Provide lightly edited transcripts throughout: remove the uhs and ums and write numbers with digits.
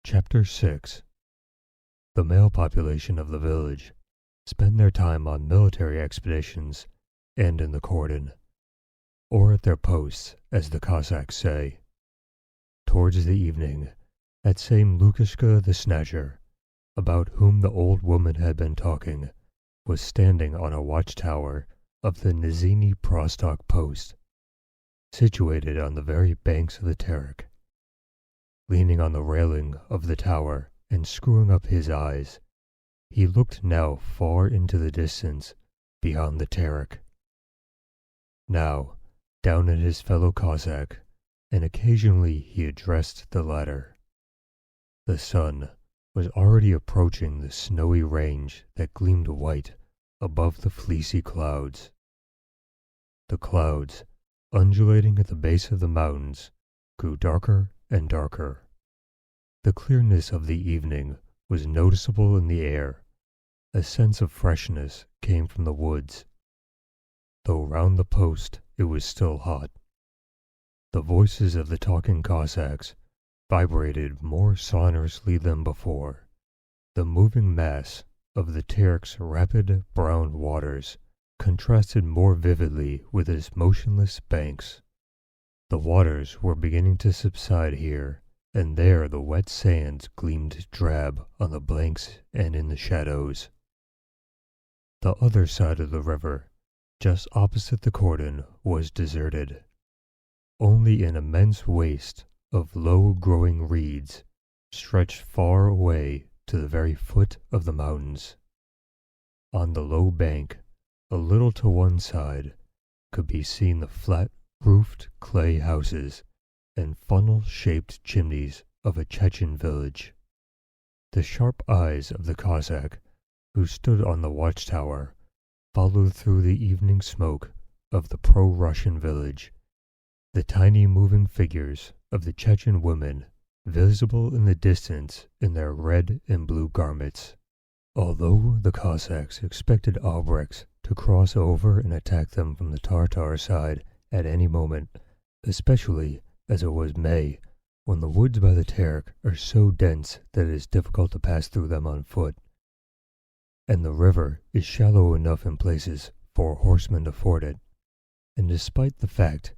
Chapter 6. The male population of the village spend their time on military expeditions and in the cordon, or at their posts, as the Cossacks say. Towards the evening, that same Lukashka the Snatcher, about whom the old woman had been talking, was standing on a watchtower of the Nizhny Prostok post, situated on the very banks of the Terek. Leaning on the railing of the tower and screwing up his eyes, he looked now far into the distance beyond the Terek. Now, down at his fellow Cossack, and occasionally he addressed the latter. The sun was already approaching the snowy range that gleamed white above the fleecy clouds. The clouds, undulating at the base of the mountains, grew darker and darker. The clearness of the evening was noticeable in the air. A sense of freshness came from the woods, though round the post it was still hot. The voices of the talking Cossacks vibrated more sonorously than before. The moving mass of the Terek's rapid brown waters contrasted more vividly with its motionless banks. The waters were beginning to subside here, and there the wet sands gleamed drab on the blanks and in the shadows. The other side of the river, just opposite the cordon, was deserted. Only an immense waste of low-growing reeds stretched far away to the very foot of the mountains. On the low bank, a little to one side, could be seen the flat-roofed clay houses and funnel-shaped chimneys of a Chechen village. The sharp eyes of the Cossack, who stood on the watchtower, followed through the evening smoke of the pro-Russian village, the tiny moving figures of the Chechen women visible in the distance in their red and blue garments. Although the Cossacks expected Albrechts to cross over and attack them from the Tartar side at any moment, especially as it was May, when the woods by the Terek are so dense that it is difficult to pass through them on foot, and the river is shallow enough in places for a horseman to ford it, and despite the fact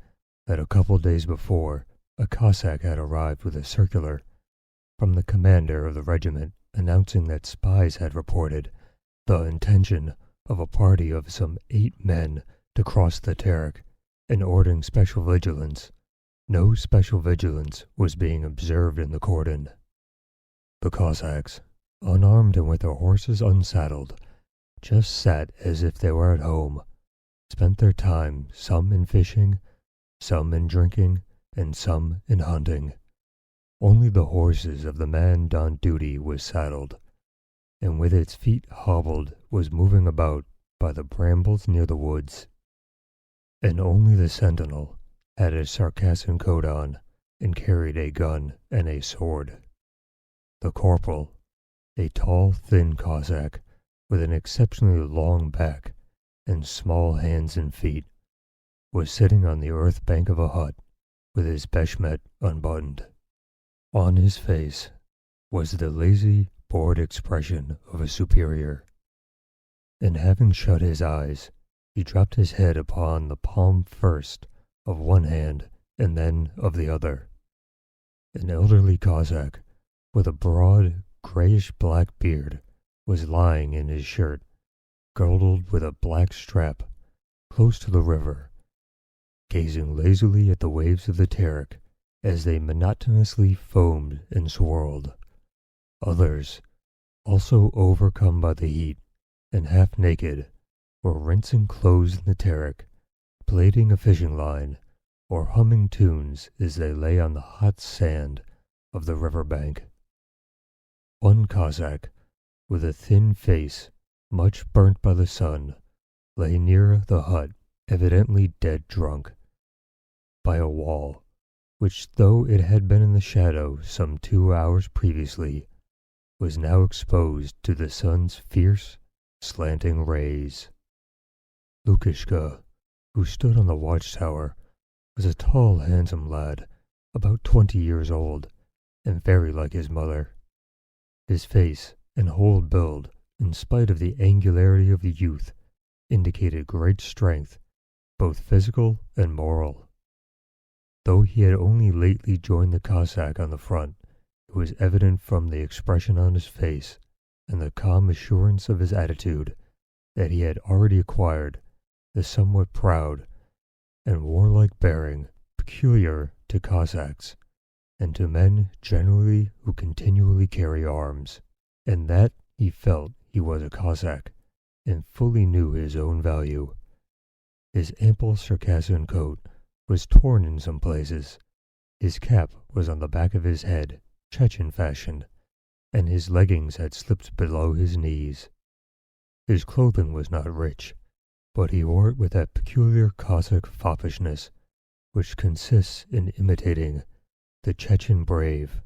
that a couple days before a Cossack had arrived with a circular from the commander of the regiment announcing that spies had reported the intention of a party of some 8 men to cross the Terek, and ordering special vigilance, no special vigilance was being observed in the cordon. The Cossacks, unarmed and with their horses unsaddled, just sat as if they were at home, spent their time some in fishing, some in drinking, and some in hunting. Only the horses of the man on duty was saddled, and with its feet hobbled was moving about by the brambles near the woods. And only the sentinel had a Circassian coat on, and carried a gun and a sword. The corporal, a tall, thin Cossack, with an exceptionally long back and small hands and feet, was sitting on the earth bank of a hut, with his beshmet unbuttoned. On his face was the lazy, bored expression of a superior, and having shut his eyes, he dropped his head upon the palm first of one hand and then of the other. An elderly Cossack, with a broad, grayish-black beard, was lying in his shirt, girdled with a black strap, close to the river, gazing lazily at the waves of the Terek as they monotonously foamed and swirled. Others, also overcome by the heat and half naked, were rinsing clothes in the Terek, plaiting a fishing line, or humming tunes as they lay on the hot sand of the river bank. One Cossack, with a thin face much burnt by the sun, lay near the hut, evidently dead drunk, by a wall, which, though it had been in the shadow some 2 hours previously, was now exposed to the sun's fierce, slanting rays. Lukashka, who stood on the watchtower, was a tall, handsome lad, about 20 years old, and very like his mother. His face and whole build, in spite of the angularity of the youth, indicated great strength, both physical and moral. Though he had only lately joined the Cossack on the front, it was evident from the expression on his face and the calm assurance of his attitude that he had already acquired the somewhat proud and warlike bearing peculiar to Cossacks and to men generally who continually carry arms, and that he felt he was a Cossack and fully knew his own value. His ample Circassian coat was torn in some places, his cap was on the back of his head, Chechen fashion, and his leggings had slipped below his knees. His clothing was not rich, but he wore it with that peculiar Cossack foppishness which consists in imitating the Chechen brave.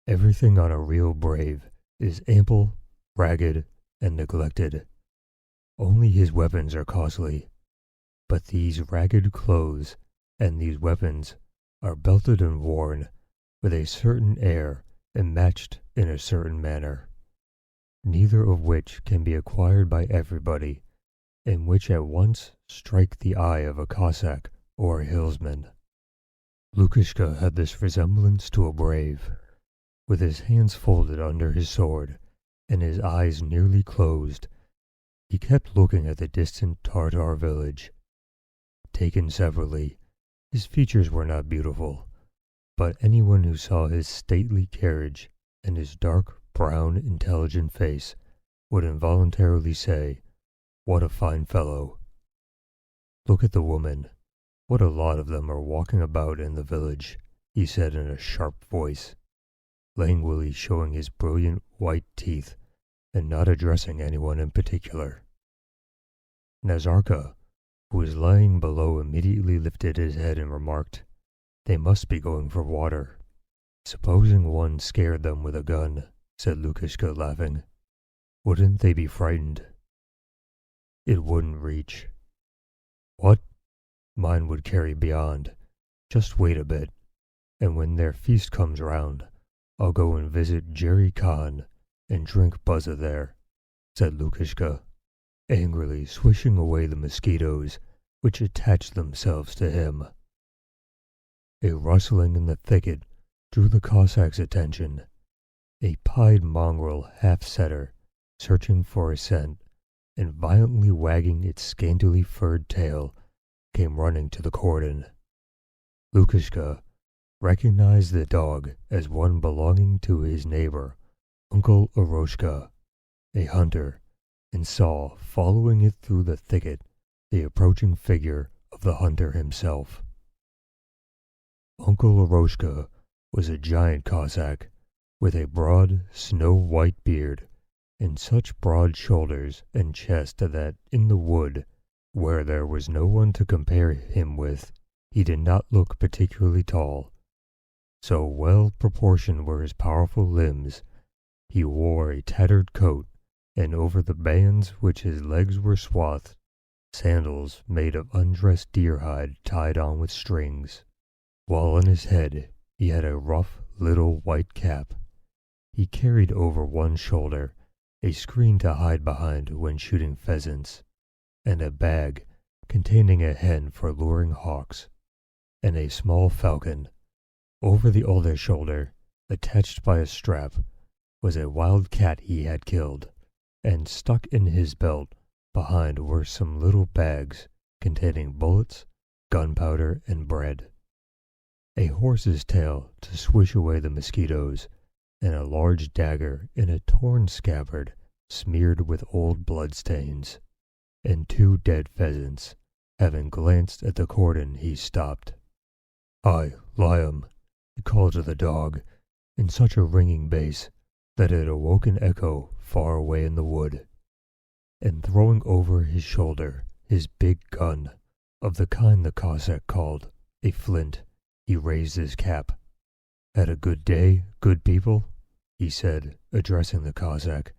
Everything on a real brave is ample, ragged, and neglected. Only his weapons are costly, but these ragged clothes and these weapons are belted and worn with a certain air and matched in a certain manner, neither of which can be acquired by everybody, and which at once strike the eye of a Cossack or a hillsman. Lukashka had this resemblance to a brave. With his hands folded under his sword and his eyes nearly closed, he kept looking at the distant Tartar village. Taken severally, his features were not beautiful, but anyone who saw his stately carriage and his dark, brown, intelligent face would involuntarily say, "What a fine fellow!" "Look at the women. What a lot of them are walking about in the village," he said in a sharp voice, languidly showing his brilliant white teeth and not addressing anyone in particular. Nazarka, who was lying below, immediately lifted his head and remarked, "They must be going for water." "Supposing one scared them with a gun," said Lukashka, laughing, "wouldn't they be frightened?" "It wouldn't reach." "What? Mine would carry beyond. Just wait a bit, and when their feast comes round, I'll go and visit Jerry Khan and drink buzza there," said Lukashka, angrily swishing away the mosquitoes which attached themselves to him. A rustling in the thicket drew the Cossack's attention. A pied mongrel half-setter, searching for a scent, and violently wagging its scantily furred tail, came running to the cordon. Lukashka recognized the dog as one belonging to his neighbor, Uncle Eroshka, a hunter, and saw, following it through the thicket, the approaching figure of the hunter himself. Uncle Eroshka was a giant Cossack, with a broad, snow-white beard, and such broad shoulders and chest that in the wood, where there was no one to compare him with, he did not look particularly tall. So well proportioned were his powerful limbs, he wore a tattered coat, and over the bands which his legs were swathed, sandals made of undressed deer hide tied on with strings, while on his head he had a rough little white cap. He carried over one shoulder a screen to hide behind when shooting pheasants, and a bag containing a hen for luring hawks, and a small falcon. Over the other shoulder, attached by a strap, was a wild cat he had killed, and stuck in his belt behind were some little bags containing bullets, gunpowder, and bread. A horse's tail to swish away the mosquitoes, and a large dagger in a torn scabbard smeared with old bloodstains, and 2 dead pheasants. Having glanced at the cordon, he stopped. "Hi, Liam," he called to the dog, in such a ringing bass that it awoke an echo far away in the wood, and throwing over his shoulder his big gun, of the kind the Cossack called a flint, he raised his cap. "Had a good day, good people?" he said, addressing the Cossack,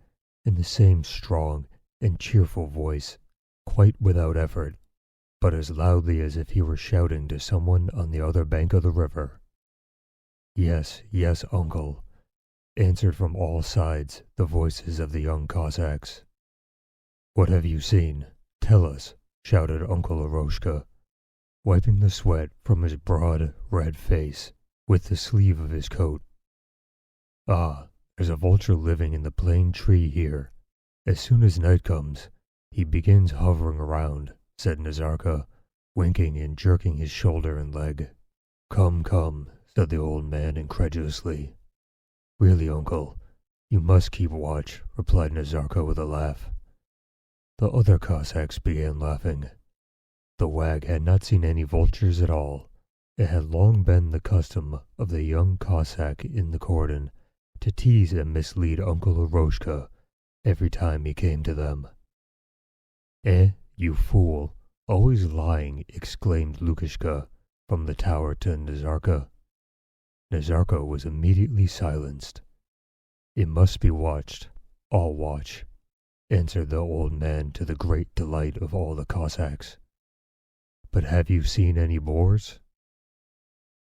in the same strong and cheerful voice, quite without effort, but as loudly as if he were shouting to someone on the other bank of the river. "Yes, yes, uncle. answered from all sides the voices of the young Cossacks. "What have you seen? Tell us," shouted Uncle Eroshka, wiping the sweat from his broad, red face with the sleeve of his coat. "Ah, there's a vulture living in the plane tree here. As soon as night comes, he begins hovering around," said Nazarka, winking and jerking his shoulder and leg. "Come, come," said the old man incredulously. "Really, uncle, you must keep watch," replied Nazarka with a laugh. The other Cossacks began laughing. The wag had not seen any vultures at all. It had long been the custom of the young Cossack in the cordon to tease and mislead Uncle Eroshka every time he came to them. "Eh, you fool, always lying," exclaimed Lukashka from the tower to Nazarka. Nazarka was immediately silenced. "It must be watched. I'll watch," answered the old man to the great delight of all the Cossacks. "But have you seen any boars?"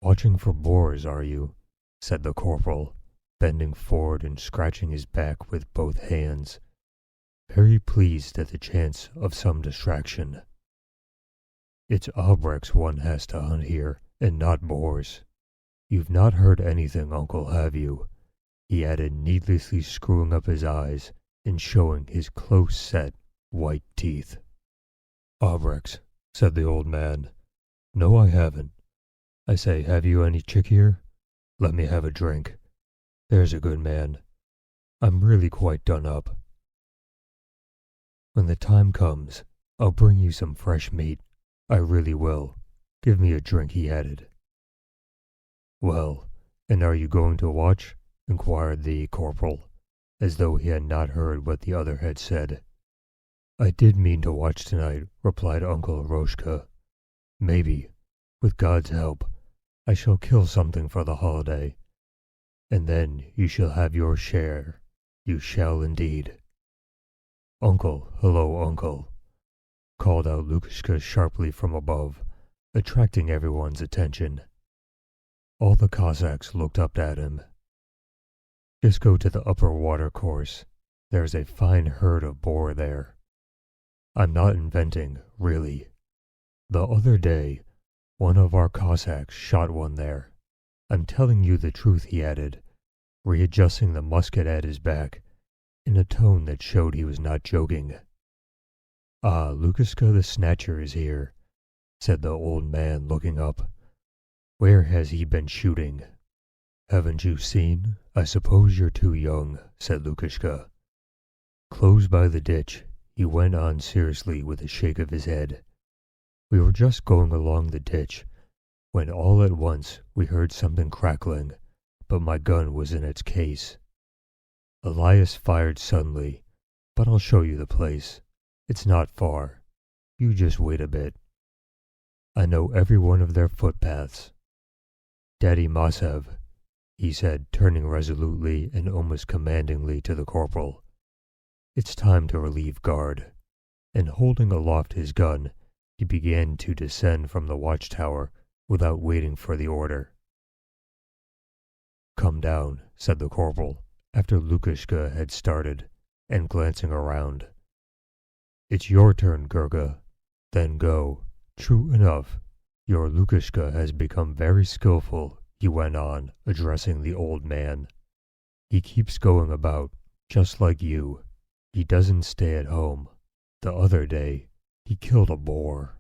"Watching for boars, are you?" said the corporal, bending forward and scratching his back with both hands, very pleased at the chance of some distraction. "It's abreks one has to hunt here, and not boars. You've not heard anything, uncle, have you?" he added, needlessly screwing up his eyes and showing his close-set white teeth. "Abreks," said the old man. "No, I haven't. I say, have you any chick here? Let me have a drink. There's a good man. I'm really quite done up. When the time comes, I'll bring you some fresh meat. I really will. Give me a drink," he added. "Well, and are you going to watch?" inquired the corporal, as though he had not heard what the other had said. "I did mean to watch tonight," replied Uncle Eroshka. "Maybe, with God's help, I shall kill something for the holiday, and then you shall have your share. You shall indeed." "Uncle, hello, uncle," called out Lukashka sharply from above, attracting everyone's attention. All the Cossacks looked up at him. "Just go to the upper watercourse. There's a fine herd of boar there. I'm not inventing, really. The other day, one of our Cossacks shot one there. I'm telling you the truth," he added, readjusting the musket at his back in a tone that showed he was not joking. "Ah, Lukashka the Snatcher is here," said the old man, looking up. "Where has he been shooting?" "Haven't you seen? I suppose you're too young," said Lukashka. "Close by the ditch," he went on seriously with a shake of his head. "We were just going along the ditch, when all at once we heard something crackling, but my gun was in its case. Elias fired suddenly, but I'll show you the place. It's not far. You just wait a bit. I know every one of their footpaths. Daddy Masev," he said, turning resolutely and almost commandingly to the corporal. "It's time to relieve guard." And holding aloft his gun, he began to descend from the watchtower without waiting for the order. "Come down," said the corporal, after Lukashka had started, and glancing around. "It's your turn, Gurga. Then go. True enough, your Lukashka has become very skillful," he went on, addressing the old man. "He keeps going about, just like you. He doesn't stay at home. The other day, he killed a boar."